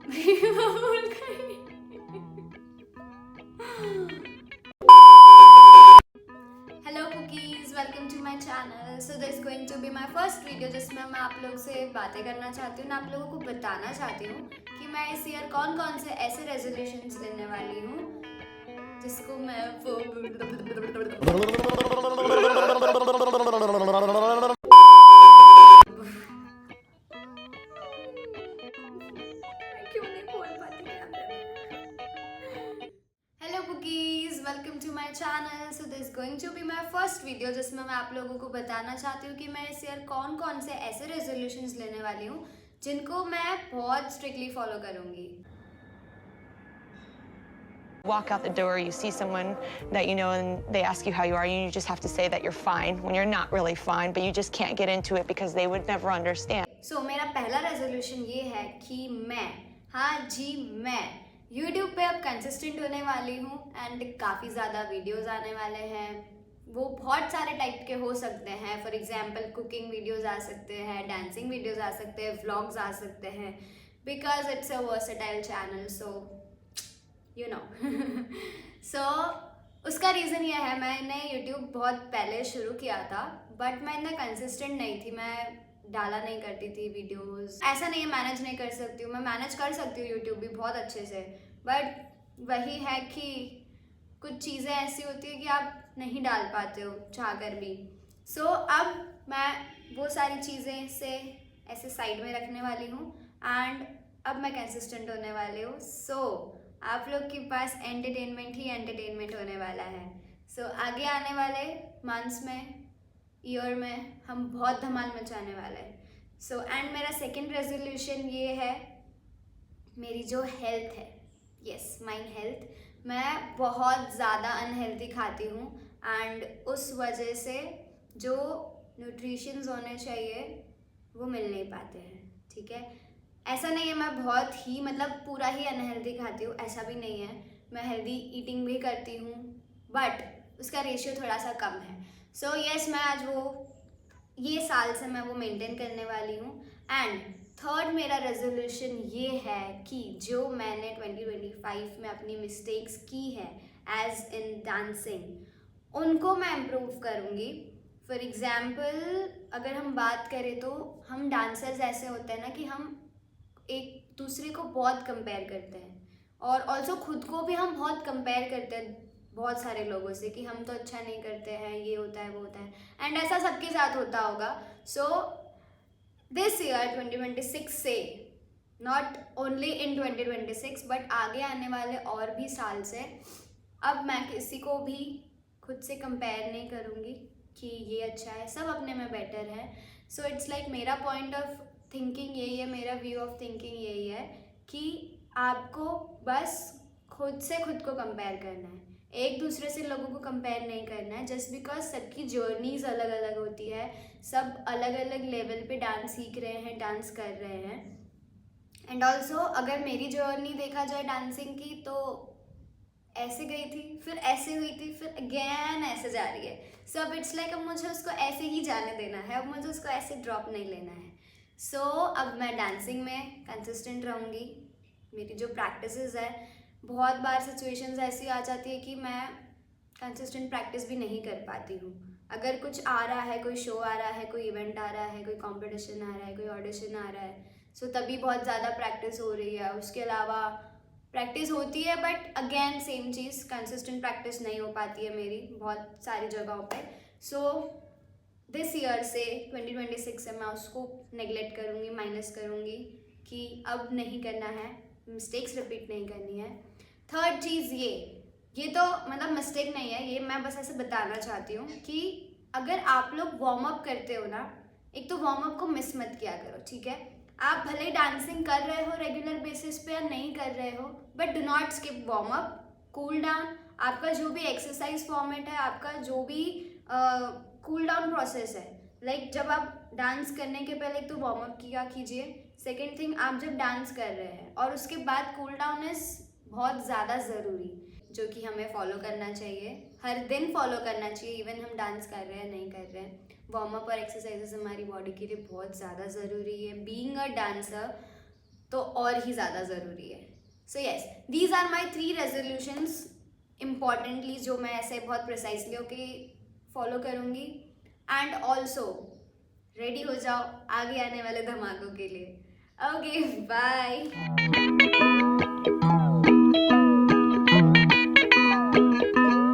भूल गई। Hello cookies, welcome to my channel. So this going to be my first video जिसमें मैं आप लोग से बातें करना चाहती हूँ, आप लोगों को बताना चाहती हूँ कि मैं इस ईयर कौन कौन से ऐसे रेजोल्यूशंस लेने वाली हूँ जिसको मैं क्यों नहीं बोल पाती कैमरे में। Hello cookies, welcome to my channel. So this going to be my first video जिसमें मैं आप लोगों को बताना चाहती हूँ कि मैं इस ईयर कौन कौन से ऐसे रेजोल्यूशंस लेने वाली हूँ जिनको मैं बहुत स्ट्रिक्टली फॉलो करूँगी। Walk out the door, you see someone that you know and they ask you how you are, and you just have to say that you're fine when you're not really fine, but you just can't get into it because they would never understand. So मेरा पहला resolution ये है कि मैं YouTube पे अब consistent होने वाली हूँ एंड काफ़ी ज़्यादा वीडियोस आने वाले हैं। वो बहुत सारे टाइप के हो सकते हैं। फॉर एग्जांपल कुकिंग वीडियोस आ सकते हैं, डांसिंग वीडियोस आ सकते हैं, व्लॉग्स आ सकते हैं, because it's a versatile channel, so you know. So उसका रीज़न ये है, मैंने यूट्यूब बहुत पहले शुरू किया था बट मैं इतना कंसिस्टेंट नहीं थी, मैं डाला नहीं करती थी वीडियोस। ऐसा नहीं है मैनेज नहीं कर सकती हूँ, मैं मैनेज कर सकती हूँ यूट्यूब भी बहुत अच्छे से, बट वही है कि कुछ चीज़ें ऐसी होती है कि आप नहीं डाल पाते हो चाह कर भी। सो अब मैं वो सारी चीज़ें से ऐसे साइड में रखने वाली हूँ एंड अब मैं कंसिस्टेंट होने वाली हूँ। सो आप लोग के पास एंटरटेनमेंट ही एंटरटेनमेंट होने वाला है। सो आगे आने वाले मंथ्स में, ईयर में हम बहुत धमाल मचाने वाले हैं। सो एंड मेरा सेकंड रेजोल्यूशन ये है, मेरी जो हेल्थ है, यस माई हेल्थ। मैं बहुत ज़्यादा अनहेल्दी खाती हूँ एंड उस वजह से जो न्यूट्रिशंस होने चाहिए वो मिल नहीं पाते हैं, ठीक है। ऐसा नहीं है मैं बहुत ही पूरा ही अनहेल्दी खाती हूँ, ऐसा भी नहीं है। मैं हेल्दी ईटिंग भी करती हूँ बट उसका रेशियो थोड़ा सा कम है। सो यस, मैं आज ये साल से मैं वो मेंटेन करने वाली हूँ। एंड थर्ड मेरा रेजोल्यूशन ये है कि जो मैंने 2025 में अपनी मिस्टेक्स की है एज इन डांसिंग, उनको मैं इम्प्रूव करूँगी। फॉर एग्ज़ाम्पल अगर हम बात करें तो हम डांसर्स ऐसे होते हैं ना कि हम एक दूसरे को बहुत कंपेयर करते हैं और ऑल्सो खुद को भी हम बहुत कंपेयर करते हैं बहुत सारे लोगों से कि हम तो अच्छा नहीं करते हैं, ये होता है वो होता है, एंड ऐसा सबके साथ होता होगा। सो दिस ईयर 2026 से, नॉट ओनली इन 2026 बट आगे आने वाले और भी साल से, अब मैं किसी को भी खुद से कंपेयर नहीं करूँगी कि ये अच्छा है, सब अपने में बेटर है। सो इट्स लाइक मेरा पॉइंट ऑफ थिंकिंग यही है, मेरा व्यू ऑफ थिंकिंग यही है कि आपको बस खुद से खुद को कंपेयर करना है, एक दूसरे से लोगों को कंपेयर नहीं करना है। जस्ट बिकॉज सबकी जर्नीज अलग अलग होती है, सब अलग अलग लेवल पे डांस सीख रहे हैं, डांस कर रहे हैं। एंड ऑल्सो अगर मेरी जर्नी देखा जाए डांसिंग की तो ऐसे गई थी, फिर ऐसे हुई थी, फिर अगेन ऐसे जा रही है। सो अब इट्स लाइक अब मुझे उसको ऐसे ही जाने देना है, अब मुझे उसको ऐसे ड्रॉप नहीं लेना है। सो अब मैं डांसिंग में कंसिस्टेंट रहूँगी। मेरी जो प्रैक्टिसेस है, बहुत बार सिचुएशंस ऐसी आ जाती है कि मैं कंसिस्टेंट प्रैक्टिस भी नहीं कर पाती हूँ। अगर कुछ आ रहा है, कोई शो आ रहा है, कोई इवेंट आ रहा है, कोई कंपटीशन आ रहा है, कोई ऑडिशन आ रहा है, सो तभी बहुत ज़्यादा प्रैक्टिस हो रही है। उसके अलावा प्रैक्टिस होती है but again same cheese, consistent practice नहीं हो पाती है मेरी बहुत सारी जगहों पे। सो दिस ईयर से 2026 से मैं उसको नेगलेक्ट करूँगी, माइनस करूँगी कि अब नहीं करना है, मिस्टेक्स रिपीट नहीं करनी है। थर्ड चीज़ ये तो मिस्टेक नहीं है, ये मैं बस ऐसे बताना चाहती हूँ कि अगर आप लोग वार्म अप करते हो ना, एक तो वार्म अप को मिस मत किया करो, ठीक है। आप भले डांसिंग कर रहे हो रेगुलर बेसिस पे या नहीं कर रहे हो, but do not skip warm up, cool down. आपका जो भी एक्सरसाइज फॉर्मेट है, आपका जो भी कूल डाउन प्रोसेस है, लाइक जब आप डांस करने के पहले तो वार्म अप किया कीजिए। सेकेंड थिंग, आप जब डांस कर रहे हैं और उसके बाद कूल डाउन इज़ बहुत ज़्यादा ज़रूरी, जो कि हमें फॉलो करना चाहिए, हर दिन फॉलो करना चाहिए, इवन हम डांस कर रहे हैं नहीं कर रहे हैं। वार्म अप और एक्सरसाइजेस हमारी बॉडी के लिए बहुत ज़्यादा ज़रूरी है बीइंग अ डांसर। तो और ही ज़्यादा ज़रूरी है. So yes, these are my 3 resolutions importantly जो मैं ऐसे बहुत प्रिसाइसली होके फॉलो करूँगी. एंड ऑल्सो रेडी हो जाओ आगे आने वाले धमाकों के लिए. Okay, bye.